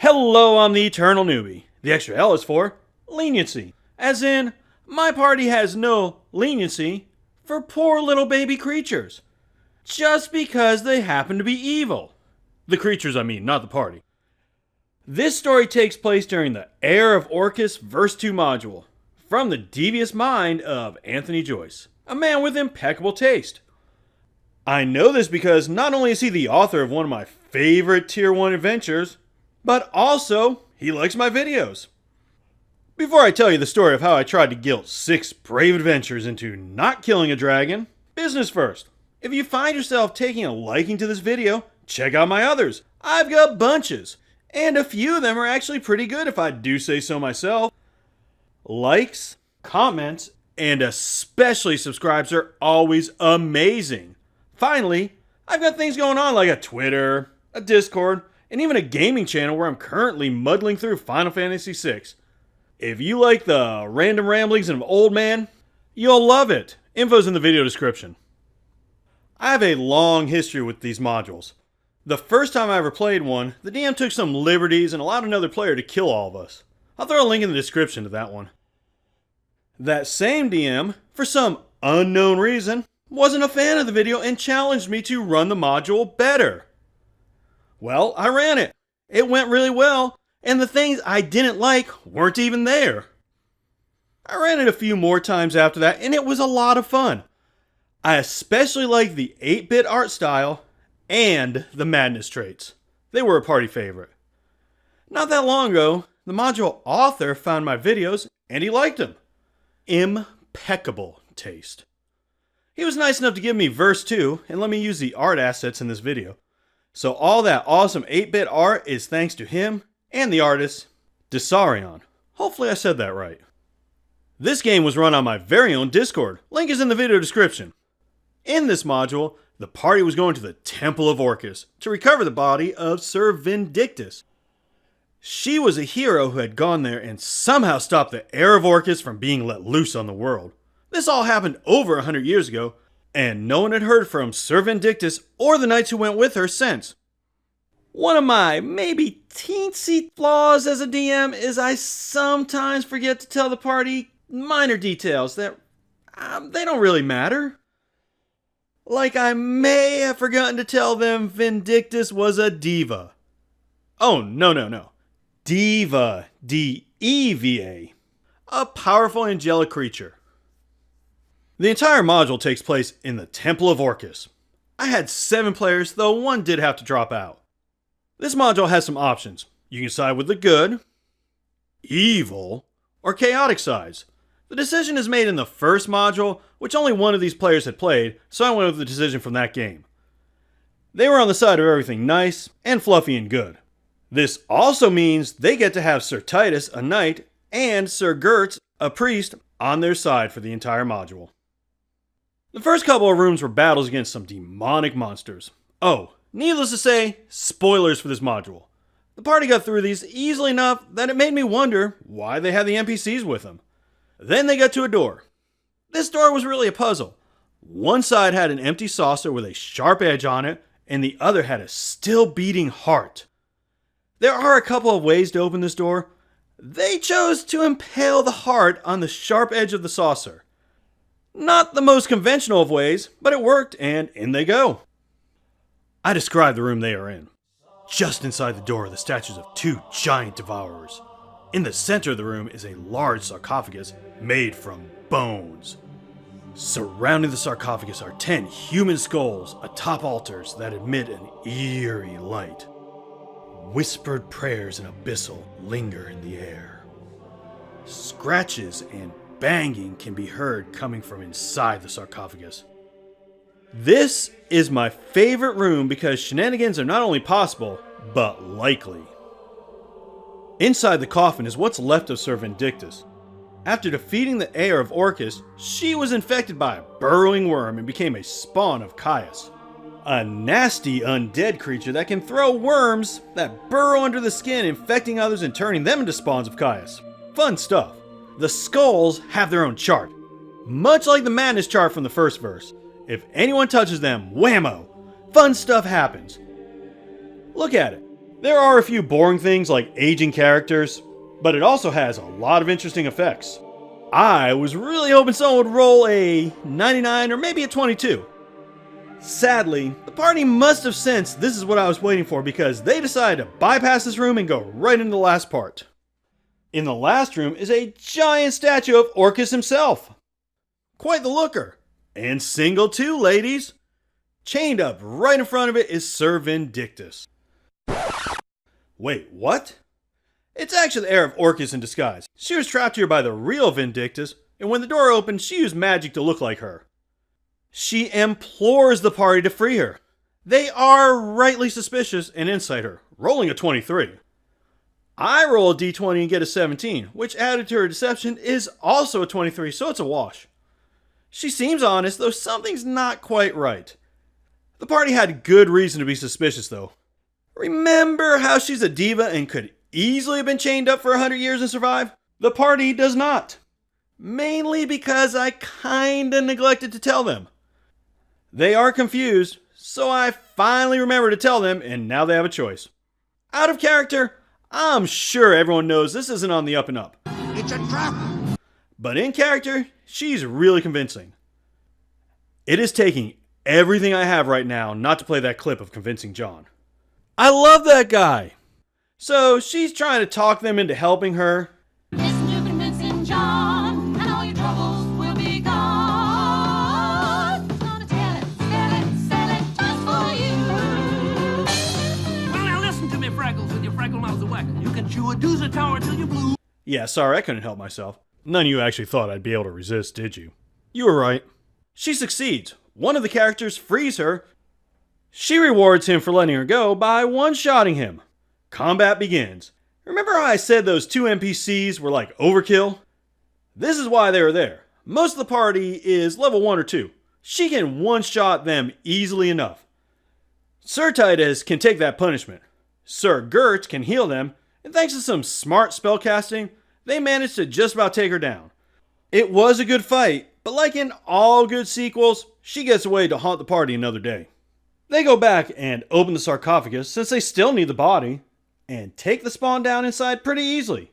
Hello, I'm the Eternal Newbie. The extra L is for leniency. As in, my party has no leniency for poor little baby creatures. Just because they happen to be evil. The creatures, I mean, not the party. This story takes place during the Heir of Orcus Verse 2 module, from the devious mind of Anthony Joyce, a man with impeccable taste. I know this because not only is he the author of one of my favorite Tier 1 adventures, but also he likes my videos. Before I tell you the story of how I tried to guilt 6 brave adventurers into not killing a dragon, business first. If you find yourself taking a liking to this video, check out my others. I've got bunches, and a few of them are actually pretty good if I do say so myself. Likes, comments, and especially subscribes are always amazing. Finally, I've got things going on like a Twitter, a Discord, and even a gaming channel where I'm currently muddling through Final Fantasy VI. If you like the random ramblings of an old man, you'll love it. Info's in the video description. I have a long history with these modules. The first time I ever played one, the DM took some liberties and allowed another player to kill all of us. I'll throw a link in the description to that one. That same DM, for some unknown reason, wasn't a fan of the video and challenged me to run the module better. Well, I ran it. It went really well, and the things I didn't like weren't even there. I ran it a few more times after that, and it was a lot of fun. I especially liked the 8-bit art style and the madness traits. They were a party favorite. Not that long ago, the module author found my videos, and he liked them. Impeccable taste. He was nice enough to give me verse 2 and let me use the art assets in this video. So all that awesome 8-bit art is thanks to him and the artist, Dsurion. Hopefully I said that right. This game was run on my very own Discord. Link is in the video description. In this module, the party was going to the Temple of Orcus to recover the body of Sir Vindictus. She was a hero who had gone there and somehow stopped the Heir of Orcus from being let loose on the world. This all happened over 100 years ago, and no one had heard from Sir Vindictus or the knights who went with her since. One of my maybe teensy flaws as a DM is I sometimes forget to tell the party minor details that they don't really matter. Like I may have forgotten to tell them Vindictus was a Deva. Oh, no. Deva, D-E-V-A. A powerful angelic creature. The entire module takes place in the Temple of Orcus. I had 7 players, though one did have to drop out. This module has some options. You can side with the good, evil, or chaotic sides. The decision is made in the first module, which only one of these players had played, so I went with the decision from that game. They were on the side of everything nice and fluffy and good. This also means they get to have Sir Titus, a knight, and Sir Gertz, a priest, on their side for the entire module. The first couple of rooms were battles against some demonic monsters. Oh, needless to say, spoilers for this module. The party got through these easily enough that it made me wonder why they had the NPCs with them. Then they got to a door. This door was really a puzzle. One side had an empty saucer with a sharp edge on it, and the other had a still beating heart. There are a couple of ways to open this door. They chose to impale the heart on the sharp edge of the saucer. Not the most conventional of ways, but it worked, and in they go. I describe the room they are in. Just inside the door are the statues of 2 giant devourers. In the center of the room is a large sarcophagus made from bones. Surrounding the sarcophagus are 10 human skulls atop altars that emit an eerie light. Whispered prayers and abyssal linger in the air. Scratches and banging can be heard coming from inside the sarcophagus. This is my favorite room because shenanigans are not only possible, but likely. Inside the coffin is what's left of Sir Vindictus. After defeating the Heir of Orcus, she was infected by a burrowing worm and became a spawn of Caius. A nasty undead creature that can throw worms that burrow under the skin, infecting others and turning them into spawns of Caius. Fun stuff. The skulls have their own chart, much like the madness chart from the first verse. If anyone touches them, whammo! Fun stuff happens. Look at it. There are a few boring things like aging characters, but it also has a lot of interesting effects. I was really hoping someone would roll a 99 or maybe a 22. Sadly, the party must have sensed this is what I was waiting for because they decided to bypass this room and go right into the last part. In the last room is a giant statue of Orcus himself. Quite the looker. And single too, ladies. Chained up right in front of it is Sir Vindictus. Wait, what? It's actually the Heir of Orcus in disguise. She was trapped here by the real Vindictus, and when the door opened, she used magic to look like her. She implores the party to free her. They are rightly suspicious and incite her, rolling a 23. I roll a d20 and get a 17, which added to her deception is also a 23, so it's a wash. She seems honest, though something's not quite right. The party had good reason to be suspicious, though. Remember how she's a diva and could easily have been chained up for 100 years and survive? The party does not. Mainly because I kinda neglected to tell them. They are confused, so I finally remembered to tell them, and now they have a choice. Out of character, I'm sure everyone knows this isn't on the up and up. It's a trap! But in character, she's really convincing. It is taking everything I have right now not to play that clip of convincing John. I love that guy! So she's trying to talk them into helping her. Listen to convincing John, and all your troubles will be gone. He's gonna tell it, sell it just for you. Well, now listen to me, Freckles, with your freckle nose of whacker. You can chew a doozer tower till you're blue. Yeah, sorry, I couldn't help myself. None of you actually thought I'd be able to resist, did you? You were right. She succeeds. One of the characters frees her. She rewards him for letting her go by one-shotting him. Combat begins. Remember how I said those two NPCs were like overkill? This is why they were there. Most of the party is level 1 or 2. She can one-shot them easily enough. Sir Titus can take that punishment. Sir Gert can heal them, and thanks to some smart spellcasting, they managed to just about take her down. It was a good fight, but like in all good sequels, she gets away to haunt the party another day. They go back and open the sarcophagus since they still need the body, and take the spawn down inside pretty easily.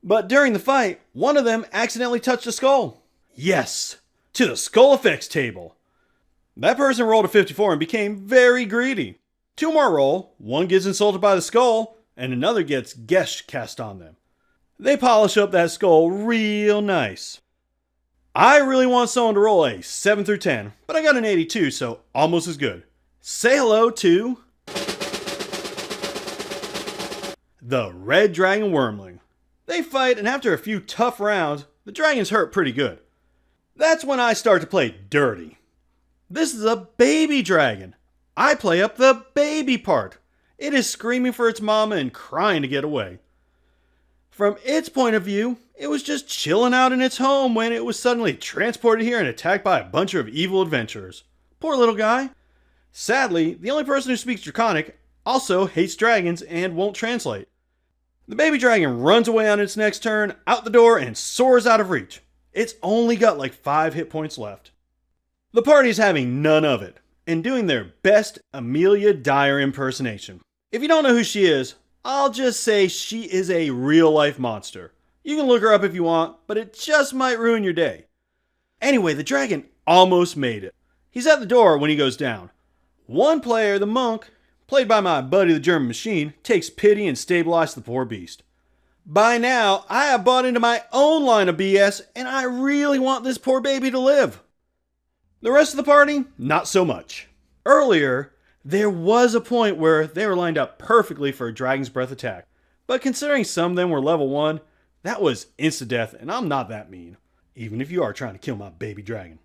But during the fight, one of them accidentally touched a skull. Yes, to the skull effects table. That person rolled a 54 and became very greedy. 2 more roll, one gets insulted by the skull, and another gets Gesh cast on them. They polish up that skull real nice. I really want someone to roll a 7 through 10, but I got an 82, so almost as good. Say hello to the Red Dragon Wormling. They fight, and after a few tough rounds, the dragons hurt pretty good. That's when I start to play dirty. This is a baby dragon. I play up the baby part. It is screaming for its mama and crying to get away. From its point of view, it was just chilling out in its home when it was suddenly transported here and attacked by a bunch of evil adventurers. Poor little guy. Sadly, the only person who speaks Draconic also hates dragons and won't translate. The baby dragon runs away on its next turn, out the door, and soars out of reach. It's only got like 5 hit points left. The party's having none of it, and doing their best Amelia Dyer impersonation. If you don't know who she is, I'll just say she is a real-life monster. You can look her up if you want, but it just might ruin your day. Anyway, the dragon almost made it. He's at the door when he goes down. One player, the monk, played by my buddy the German Machine, takes pity and stabilizes the poor beast. By now, I have bought into my own line of BS, and I really want this poor baby to live. The rest of the party, not so much. Earlier, there was a point where they were lined up perfectly for a Dragon's Breath attack, but considering some of them were level 1, that was insta-death, and I'm not that mean, even if you are trying to kill my baby dragon.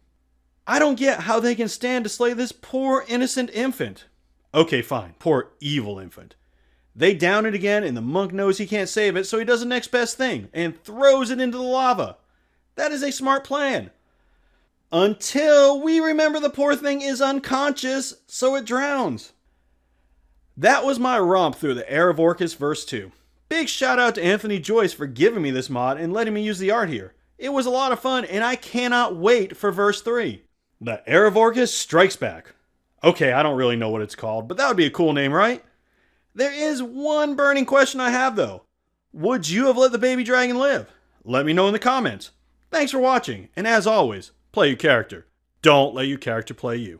I don't get how they can stand to slay this poor innocent infant. Okay, fine, poor evil infant. They down it again, and the monk knows he can't save it, so he does the next best thing, and throws it into the lava. That is a smart plan. Until we remember the poor thing is unconscious, so it drowns. That was my romp through the Heir of Orcus verse 2. Big shout out to Anthony Joyce for giving me this mod and letting me use the art here. It was a lot of fun, and I cannot wait for verse 3. The Heir of Orcus strikes back. Okay, I don't really know what it's called, but that would be a cool name, right? There is one burning question I have though. Would you have let the baby dragon live? Let me know in the comments. Thanks for watching, and as always, play your character. Don't let your character play you.